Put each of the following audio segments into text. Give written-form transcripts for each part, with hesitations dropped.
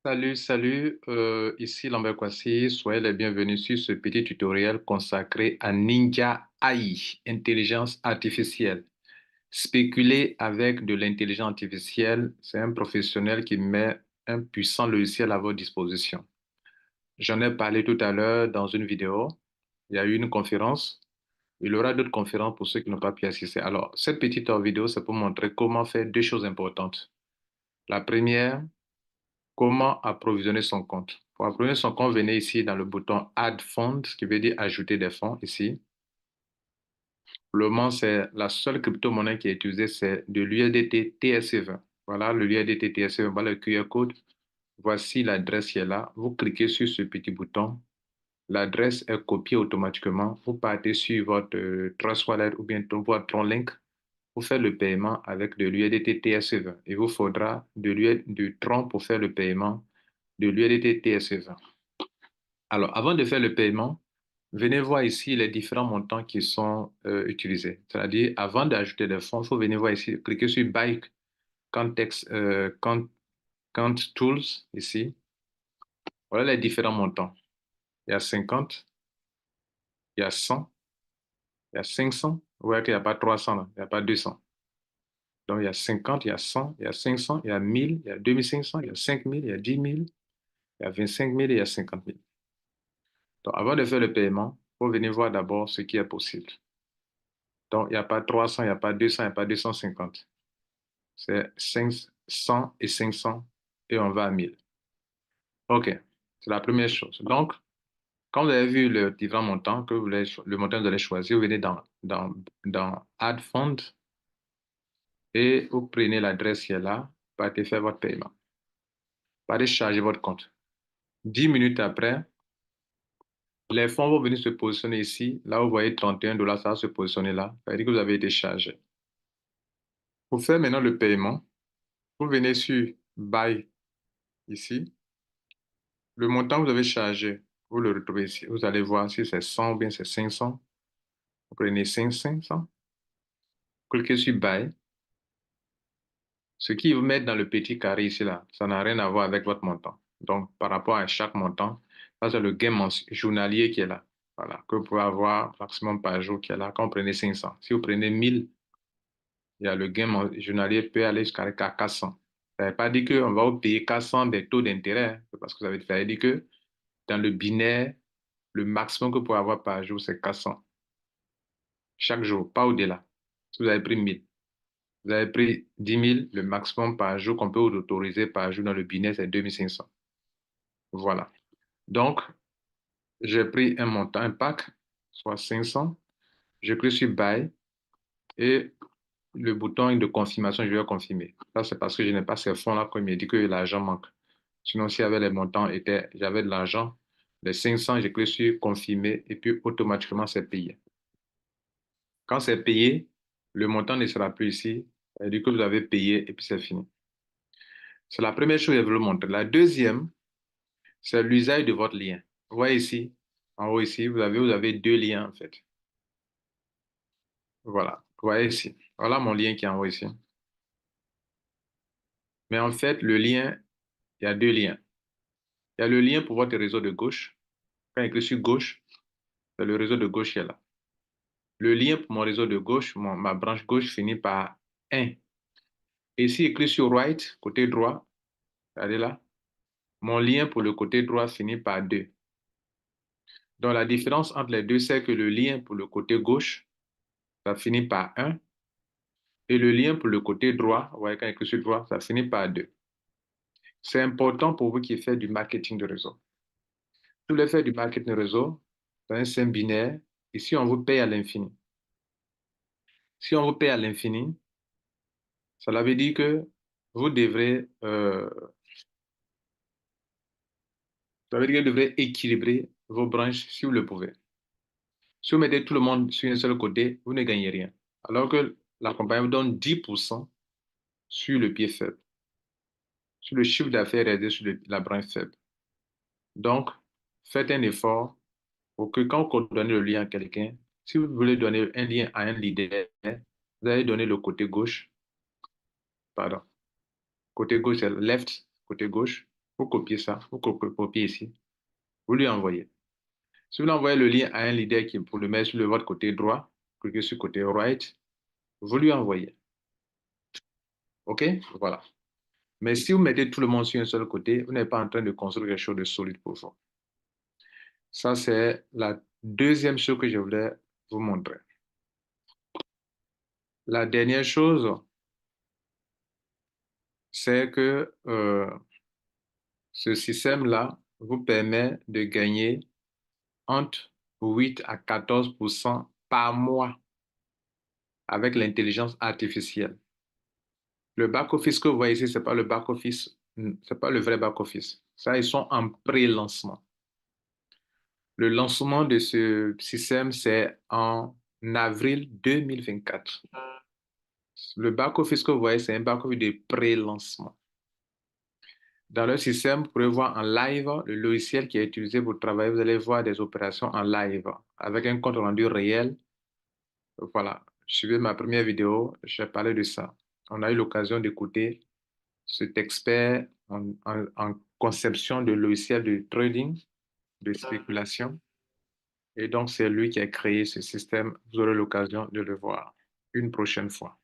Salut, ici Lambert Kwasi, soyez les bienvenus sur ce petit tutoriel consacré à Ninja AI, intelligence artificielle. Spéculer avec de l'intelligence artificielle, c'est un professionnel qui met un puissant logiciel à votre disposition. J'en ai parlé tout à l'heure dans une vidéo, il y a eu une conférence, il y aura d'autres conférences pour ceux qui n'ont pas pu assister. Alors, cette petite vidéo, c'est pour montrer comment faire deux choses importantes. La première, comment approvisionner son compte? Pour approvisionner son compte, venez ici dans le bouton Add Funds, qui veut dire ajouter des fonds ici. Pour le moment, c'est la seule crypto-monnaie qui est utilisée, c'est de l'USDT TSC20. Voilà le l'USDT TSC20, voilà le QR code. Voici l'adresse qui est là. Vous cliquez sur ce petit bouton. L'adresse est copiée automatiquement. Vous partez sur votre Trust Wallet ou bien votre Tronlink. Vous faites le paiement avec de l'USDT TSC20. Il vous faudra du Tron pour faire le paiement de l'USDT TSC20. Alors, avant de faire le paiement, venez voir ici les différents montants qui sont utilisés. C'est-à-dire, avant d'ajouter des fonds, il faut venir voir ici, cliquer sur Buy Context, Count Tools ici. Voilà les différents montants. Il y a 50, il y a 100, il y a 500. Vous voyez qu'il n'y a pas 300 là, il n'y a pas 200. Donc, il y a 50, il y a 100, il y a 500, il y a 1000, il y a 2500, il y a 5000, il y a 10 000, il y a 25 000 et il y a 50 000. Donc, avant de faire le paiement, il faut venir voir d'abord ce qui est possible. Donc, il n'y a pas 300, il n'y a pas 200, il n'y a pas 250. C'est 500 et 500 et on va à 1000. OK, c'est la première chose. Donc, quand vous avez vu le différent montant que vous voulez, le montant que vous allez choisir, vous venez dans Add Fund et vous prenez l'adresse qui est là, partez faire votre paiement. Partez charger votre compte. 10 minutes après, les fonds vont venir se positionner ici. Là, vous voyez 31 $, ça va se positionner là. Ça veut dire que vous avez été chargé. Pour faire maintenant le paiement, vous venez sur Buy ici. Le montant que vous avez chargé, vous le retrouvez ici. Vous allez voir si c'est 100 ou bien c'est 500. Vous prenez 500. Cliquez sur Buy. Ce qui vous met dans le petit carré ici, là, ça n'a rien à voir avec votre montant. Donc, par rapport à chaque montant, ça, c'est le gain journalier qui est là. Voilà, que vous pouvez avoir maximum par jour qui est là. Quand vous prenez 500, si vous prenez 1000, il y a le gain journalier peut aller jusqu'à 400. Ça ne veut pas dire qu'on va vous payer 400 des taux d'intérêt, hein. C'est parce que ça veut dire que dans le binaire, le maximum que vous pouvez avoir par jour, c'est 400. Chaque jour, pas au-delà. Si vous avez pris 1000, vous avez pris 10 000, le maximum par jour qu'on peut vous autoriser par jour dans le binaire, c'est 2500. Voilà. Donc, j'ai pris un montant, un pack, soit 500. Je clique sur Buy et le bouton de confirmation, je vais confirmer. Ça, c'est parce que je n'ai pas ces fonds-là quand il me dit que l'argent manque. Sinon, s'il y avait les montants, j'avais de l'argent. Les 500, je clique sur confirmer et puis automatiquement, c'est payé. Quand c'est payé, le montant ne sera plus ici. Ça veut dire que vous avez payé et puis c'est fini. C'est la première chose que je veux vous montrer. La deuxième, c'est l'usage de votre lien. Vous voyez ici, en haut ici, vous avez deux liens en fait. Voilà, vous voyez ici. Voilà mon lien qui est en haut ici. Mais en fait, le lien, il y a deux liens. Il y a le lien pour votre réseau de gauche. Quand il est écrit sur gauche, c'est le réseau de gauche qui est là. Le lien pour mon réseau de gauche, ma branche gauche finit par 1. Et ici, écrit sur right, côté droit, regardez là, mon lien pour le côté droit finit par 2. Donc, la différence entre les deux, c'est que le lien pour le côté gauche, ça finit par 1. Et le lien pour le côté droit, vous voyez quand il est écrit sur droit, ça finit par 2. C'est important pour vous qui faites du marketing de réseau. Si vous voulez faire du marketing de réseau, c'est un simple binaire. Ici, on vous paye à l'infini. Si on vous paye à l'infini, cela veut dire que vous devrez, ça veut dire que vous devrez équilibrer vos branches si vous le pouvez. Si vous mettez tout le monde sur un seul côté, vous ne gagnez rien. Alors que la compagnie vous donne 10% sur le pied faible, sur le chiffre d'affaires réalisé sur la branche faible. Donc, faites un effort pour que quand vous donnez le lien à quelqu'un, si vous voulez donner un lien à un leader, vous allez donner le côté gauche, pardon. Côté gauche, c'est left, côté gauche. Vous copiez ça, vous copiez ici, vous lui envoyez. Si vous envoyez le lien à un leader qui pour le mettre sur votre côté droit, cliquez sur le côté right, vous lui envoyez. OK? Voilà. Mais si vous mettez tout le monde sur un seul côté, vous n'êtes pas en train de construire quelque chose de solide pour vous. Ça, c'est la deuxième chose que je voulais vous montrer. La dernière chose, c'est que ce système-là vous permet de gagner entre 8 à 14% par mois avec l'intelligence artificielle. Le back-office que vous voyez ici, ce n'est pas le back-office, c'est pas le vrai back-office. Ça, ils sont en pré-lancement. Le lancement de ce système, c'est en avril 2024. Le back-office que vous voyez, c'est un back-office de pré-lancement. Dans le système, vous pouvez voir en live le logiciel qui est utilisé pour travailler. Vous allez voir des opérations en live avec un compte rendu réel. Voilà. Suivez ma première vidéo, j'ai parlé de ça. On a eu l'occasion d'écouter cet expert en conception de logiciels de trading, de spéculation. Et donc, c'est lui qui a créé ce système. Vous aurez l'occasion de le voir une prochaine fois.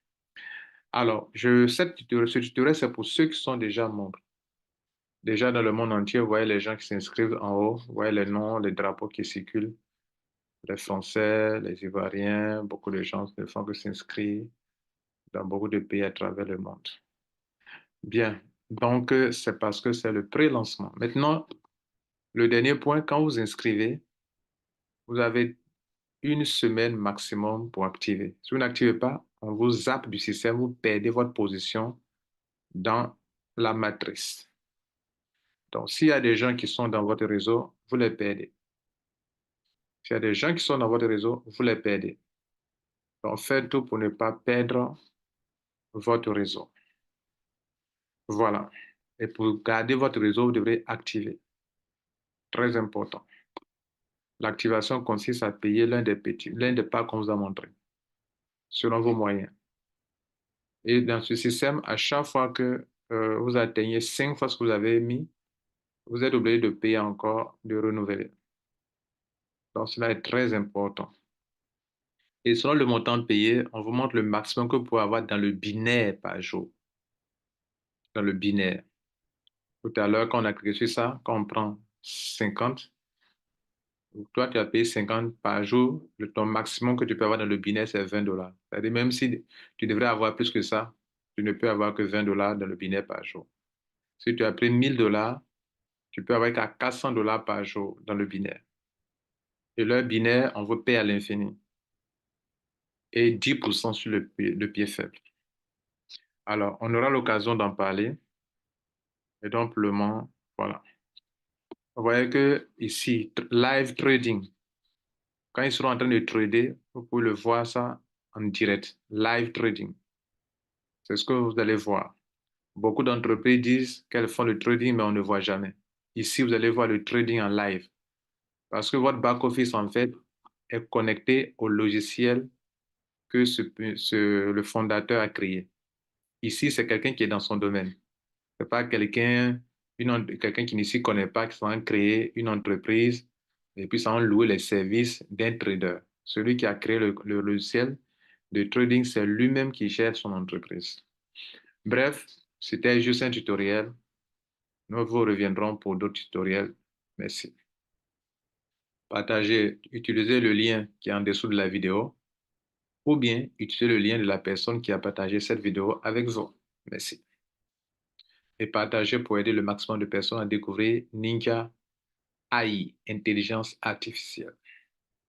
Alors, ce tutoriel, c'est pour ceux qui sont déjà membres. Déjà dans le monde entier, vous voyez les gens qui s'inscrivent en haut, vous voyez les noms, les drapeaux qui circulent, les Français, les Ivoiriens, beaucoup de gens de font que s'inscrivent dans beaucoup de pays à travers le monde. Bien, donc c'est parce que c'est le pré-lancement. Maintenant, le dernier point, quand vous inscrivez, vous avez une semaine maximum pour activer. Si vous n'activez pas, on vous zappe du système, vous perdez votre position dans la matrice. Donc, s'il y a des gens qui sont dans votre réseau, vous les perdez. S'il y a des gens qui sont dans votre réseau, vous les perdez. Donc, faites tout pour ne pas perdre votre réseau. Voilà. Et pour garder votre réseau, vous devrez activer. Très important. L'activation consiste à payer l'un des pas qu'on vous a montré, selon vos moyens. Et dans ce système, à chaque fois que vous atteignez 5 fois ce que vous avez mis, vous êtes obligé de payer encore, de renouveler. Donc, cela est très important. Et selon le montant payé, on vous montre le maximum que vous pouvez avoir dans le binaire par jour. Dans le binaire. Tout à l'heure, quand on a cliqué sur ça, quand on prend 50, toi, tu as payé 50 par jour, ton maximum que tu peux avoir dans le binaire, c'est 20 dollars. C'est-à-dire, même si tu devrais avoir plus que ça, tu ne peux avoir que 20 dollars dans le binaire par jour. Si tu as pris 1000 dollars, tu peux avoir qu'à 400 dollars par jour dans le binaire. Et le binaire, on vous paye à l'infini. Et 10% sur le pied faible. Alors, on aura l'occasion d'en parler. Et donc, voilà. Vous voyez que ici, live trading, quand ils seront en train de trader, vous pouvez le voir ça en direct. Live trading. C'est ce que vous allez voir. Beaucoup d'entreprises disent qu'elles font le trading, mais on ne voit jamais. Ici, vous allez voir le trading en live. Parce que votre back-office, en fait, est connecté au logiciel que le fondateur a créé. Ici, c'est quelqu'un qui est dans son domaine. C'est pas quelqu'un qui ne s'y connaît pas, qui va créer une entreprise et puis ça va louer les services d'un trader. Celui qui a créé le logiciel de trading, c'est lui-même qui gère son entreprise. Bref, c'était juste un tutoriel. Nous vous reviendrons pour d'autres tutoriels. Merci. Partagez, utilisez le lien qui est en dessous de la vidéo ou bien utilisez le lien de la personne qui a partagé cette vidéo avec vous. Merci. Et partagez pour aider le maximum de personnes à découvrir Ninja AI, intelligence artificielle.